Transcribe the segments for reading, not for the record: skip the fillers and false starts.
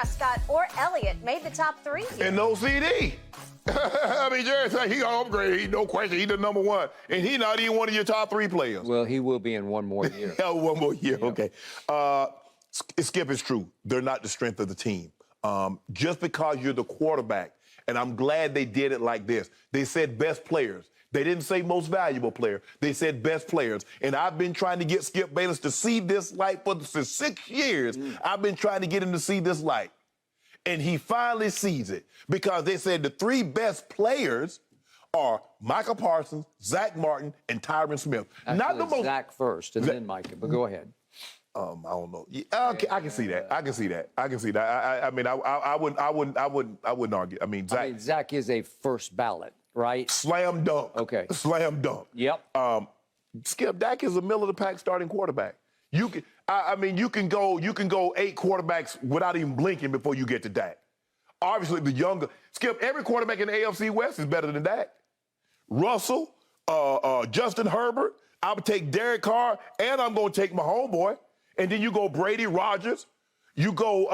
Prescott or Elliott made the top 3. And no CD. I mean, Jerry said he got upgraded. No question. He's the number 1. And he's not even one of your top 3 players. Well, he will be in one more year. Yeah, one more year. Yeah. Okay. Skip, is true. They're not the strength of the team. Just because you're the quarterback, and I'm glad they did it like this. They said best players. They didn't say most valuable player. They said best players. And I've been trying to get Skip Bayless to see this light for 6 years. I've been trying to get him to see this light. And he finally sees it because they said the 3 best players are Micah Parsons, Zack Martin, and Tyron Smith. Actually, not the most. Zach first, and then Micah. But go ahead. I don't know. Yeah, okay, I can see that. I can see that. I mean, I wouldn't argue. I mean, Zach is a first ballot, right? Slam dunk. Okay. Slam dunk. Yep. Skip, Dak is a middle of the pack starting quarterback. You can, you can go 8 quarterbacks without even blinking before you get to Dak. Obviously, the younger Skip, every quarterback in the AFC West is better than Dak. Russell, Justin Herbert. I would take Derek Carr, and I'm going to take my homeboy. And then you go Brady, Rodgers. You go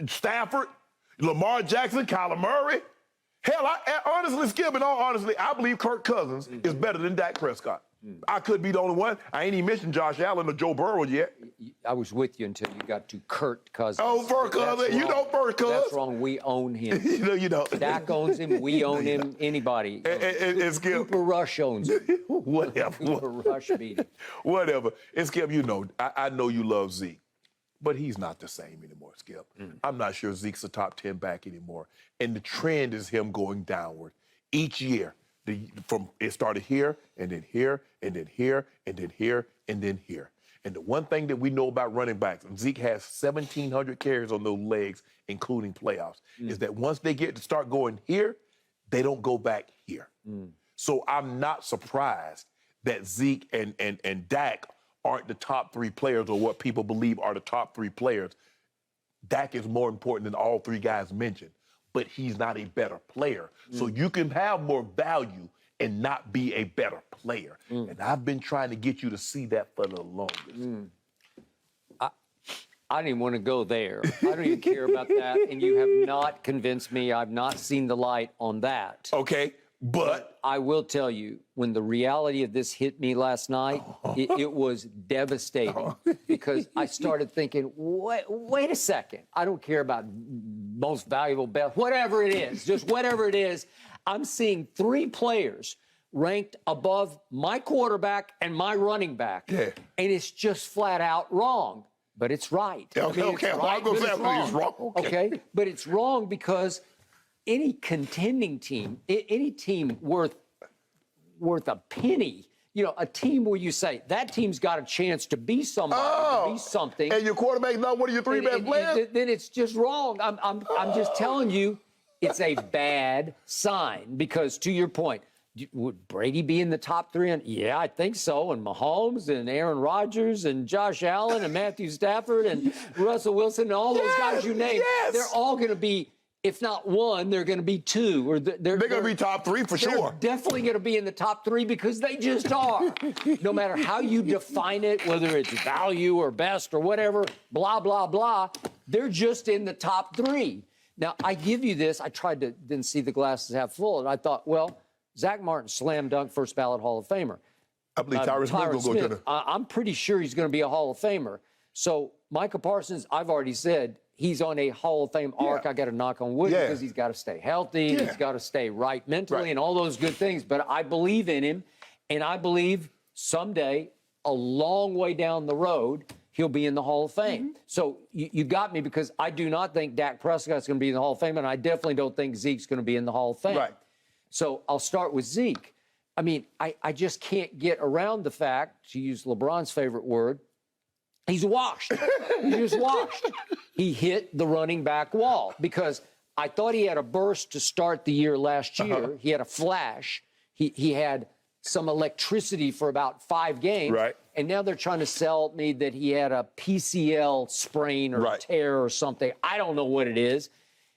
Stafford, Lamar Jackson, Kyler Murray. Hell, honestly, Skip, in all honesty, I believe Kirk Cousins is better than Dak Prescott. I could be the only one. I ain't even mentioned Josh Allen or Joe Burrow yet. I was with you until you got to Kurt Cousins. Oh, Kirk Cousins. You know Kirk Cousins. That's wrong. We own him. you know. Dak owns him. We own him. Anybody. And Skip. Cooper Rush owns him. Whatever. Cooper Rush beat him. Whatever. And Skip, you know, I know you love Zeke, but he's not the same anymore, Skip. I'm not sure Zeke's a top 10 back anymore. And the trend is him going downward each year. It started here, and then here, and then here, and then here, and then here. And the one thing that we know about running backs, and Zeke has 1,700 carries on those legs, including playoffs, is that once they get to start going here, they don't go back here. So I'm not surprised that Zeke and Dak aren't the top 3 players or what people believe are the top 3 players. Dak is more important than all 3 guys mentioned, but he's not a better player. So you can have more value and not be a better player. And I've been trying to get you to see that for the longest. I don't even want to go there. I don't even care about that. And you have not convinced me. I've not seen the light on that. Okay, but I will tell you, when the reality of this hit me last night, it was devastating because I started thinking, wait a second. I don't care about most valuable best, whatever it is, just whatever it is. I'm seeing 3 players ranked above my quarterback and my running back. Yeah. And it's just flat out wrong. But it's right. Okay, okay. It's right, I'm going to say it's wrong. Okay, but it's wrong because any contending team, any team worth a penny, you know, a team where you say that team's got a chance to be somebody, to be something, and your quarterback's not one of your 3 best players, then it's just wrong. I'm just telling you, it's a bad sign because, to your point, would Brady be in the top 3? And yeah, I think so. And Mahomes and Aaron Rodgers and Josh Allen and Matthew Stafford and Russell Wilson and all those guys you named, they're all going to be. If not 1, they're going to be 2. Or they're going to be top 3 for sure. Definitely going to be in the top 3 because they just are. No matter how you define it, whether it's value or best or whatever, blah, blah, blah, they're just in the top 3. Now, I give you this. I tried to then see the glasses half full, and I thought, well, Zack Martin, slam dunk, first ballot Hall of Famer. I believe Tyron Smith will go to the... I'm pretty sure he's going to be a Hall of Famer. So Micah Parsons, I've already said, he's on a Hall of Fame arc. I got to knock on wood because he's got to stay healthy. He's got to stay right mentally and all those good things. But I believe in him, and I believe someday, a long way down the road, he'll be in the Hall of Fame. So you got me because I do not think Dak Prescott's going to be in the Hall of Fame, and I definitely don't think Zeke's going to be in the Hall of Fame. Right. So I'll start with Zeke. I mean, I just can't get around the fact, to use LeBron's favorite word, he's washed. He's just washed. He hit the running back wall because I thought he had a burst to start the year last year. He had a flash. He had some electricity for about 5 games. Right. And now they're trying to sell me that he had a PCL sprain or tear or something. I don't know what it is.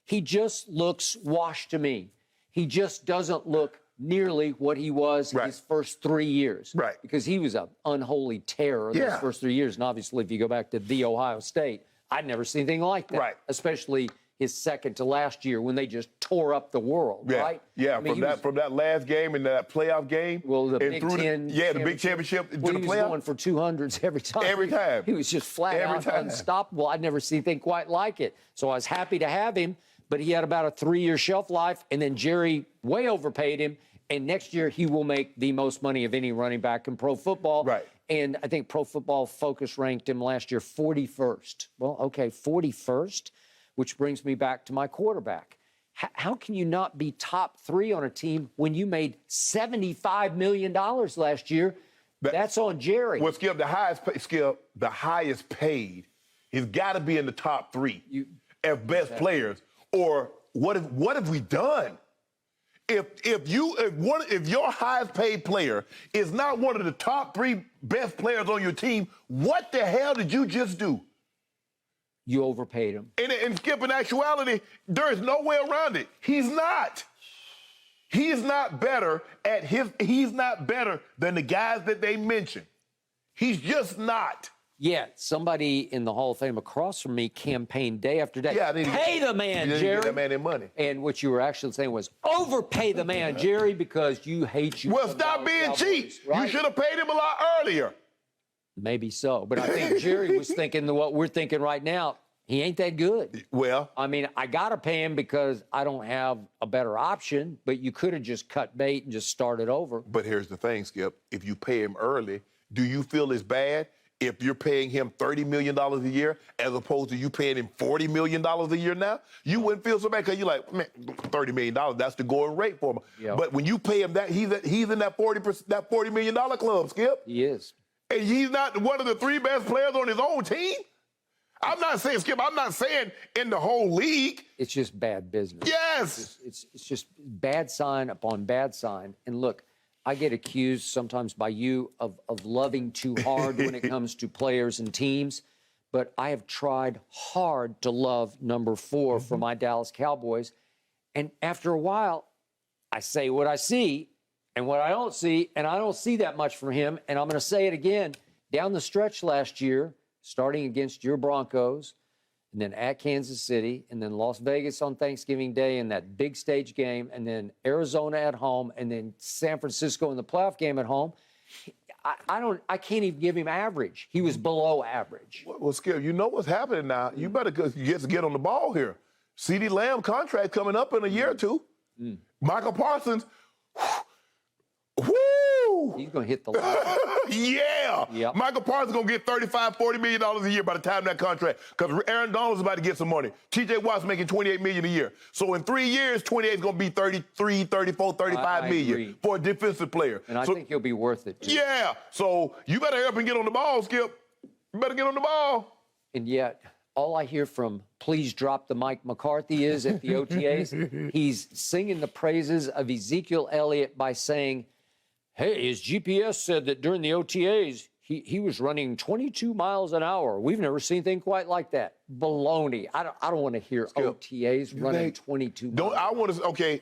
He just looks washed to me. He just doesn't look nearly what he was his first 3 years. Because he was an unholy terror those first 3 years. And obviously, if you go back to the Ohio State, I'd never seen anything like that. Right. Especially his second to last year when they just tore up the world, Yeah. right? Yeah, I mean, from that last game and that playoff game. Well, the and Big through Ten the Big Championship to well, the he was playoff. going for 200s every time. Every time. He was just flat Every out time. unstoppable. I'd never seen anything quite like it. So I was happy to have him, but he had about a 3-year shelf life, and then Jerry way overpaid him, and next year he will make the most money of any running back in pro football. Right. And I think Pro Football Focus ranked him last year 41st. Well, okay, 41st, which brings me back to my quarterback. How can you not be top 3 on a team when you made $75 million last year? That's on Jerry. Well, Skip, the highest paid, he's got to be in the top 3 as best players. Or what have we done? If your highest paid player is not one of the top 3 best players on your team, what the hell did you just do? You overpaid him. And Skip, in actuality, there is no way around it. He's not. He's not better he's not better than the guys that they mentioned. He's just not. Yeah, somebody in the Hall of Fame across from me campaigned day after day. Yeah, pay the man, you Jerry. Get that man in money. And what you were actually saying was overpay the man, Jerry, because you hate you. Well, stop being Cowboys, cheap. right? You should have paid him a lot earlier. Maybe so. But I think Jerry was thinking what we're thinking right now. He ain't that good. Well, I mean, I got to pay him because I don't have a better option, but you could have just cut bait and just started over. but here's the thing, Skip. If you pay him early, do you feel it's bad if you're paying him $30 million a year as opposed to you paying him $40 million a year now? You wouldn't feel so bad because you're like, man, $30 million, that's the going rate for him. Yep. But when you pay him that, he's in that $40 million club, Skip. He is. And he's not one of the 3 best players on his own team. I'm not saying, Skip, I'm not saying in the whole league. It's just bad business. Yes. It's just bad sign upon bad sign. And look, I get accused sometimes by you of loving too hard when it comes to players and teams, but I have tried hard to love number 4 for my Dallas Cowboys. And after a while, I say what I see and what I don't see, and I don't see that much from him. And I'm going to say it again. Down the stretch last year, starting against your Broncos, and then at Kansas City, and then Las Vegas on Thanksgiving Day in that big stage game, and then Arizona at home, and then San Francisco in the playoff game at home. I can't even give him average. He was below average. Well, Skip, you know what's happening now. You better get on the ball here. CeeDee Lamb contract coming up in a year or 2. Micah Parsons, whoo! He's going to hit the line. Yeah. Yep. Michael Parsons going to get $35, $40 million a year by the time of that contract because Aaron Donald's about to get some money. T.J. Watt's making $28 million a year. So in 3 years, 28 is going to be 33, 34, 35 million agree. for a defensive player. And I think he'll be worth it, too. Yeah. So you better help him get on the ball, Skip. You better get on the ball. And yet, all I hear from Please Drop the Mike McCarthy is at the OTAs, he's singing the praises of Ezekiel Elliott by saying, hey, his GPS said that during the OTAs, he was running 22 miles an hour. We've never seen anything quite like that. Baloney. I don't want to hear OTAs running 22 miles. I want to, okay,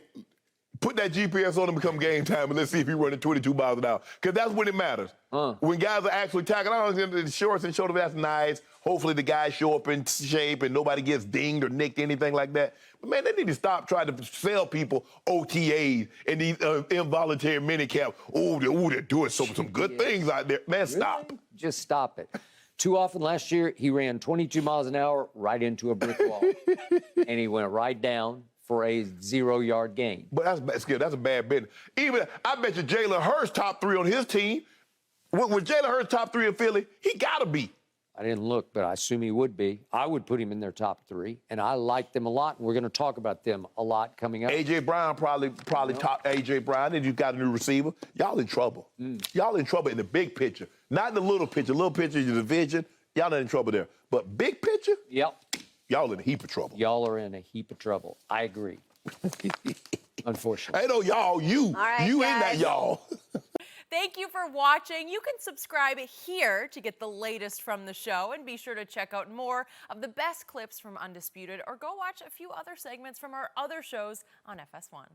put that GPS on him come game time and let's see if he's running 22 miles an hour. Because that's when it matters. When guys are actually tackling, I don't know, the shorts and shoulder, that's nice. Hopefully the guys show up in shape and nobody gets dinged or nicked, anything like that. But, man, they need to stop trying to sell people OTAs and these involuntary minicamp. Oh, they're doing some good things out there. Man, stop. Just stop it. Too often last year, he ran 22 miles an hour right into a brick wall. And he went right down for a 0-yard gain. But that's a bad business. Even, I bet you Jalen Hurts top 3 on his team. When Jalen Hurts top 3 in Philly, he got to be. I didn't look, but I assume he would be. I would put him in their top 3, and I like them a lot, and we're going to talk about them a lot coming up. A.J. Brown probably top A.J. Brown, and you got a new receiver. Y'all in trouble. Y'all in trouble in the big picture. Not in the little picture. Little picture is the division. Y'all not in trouble there. But big picture? Yep. Y'all in a heap of trouble. Y'all are in a heap of trouble. I agree. Unfortunately. Ain't no y'all, you. All right, you guys. in that y'all. Thank you for watching. You can subscribe here to get the latest from the show, and be sure to check out more of the best clips from Undisputed, or go watch a few other segments from our other shows on FS1.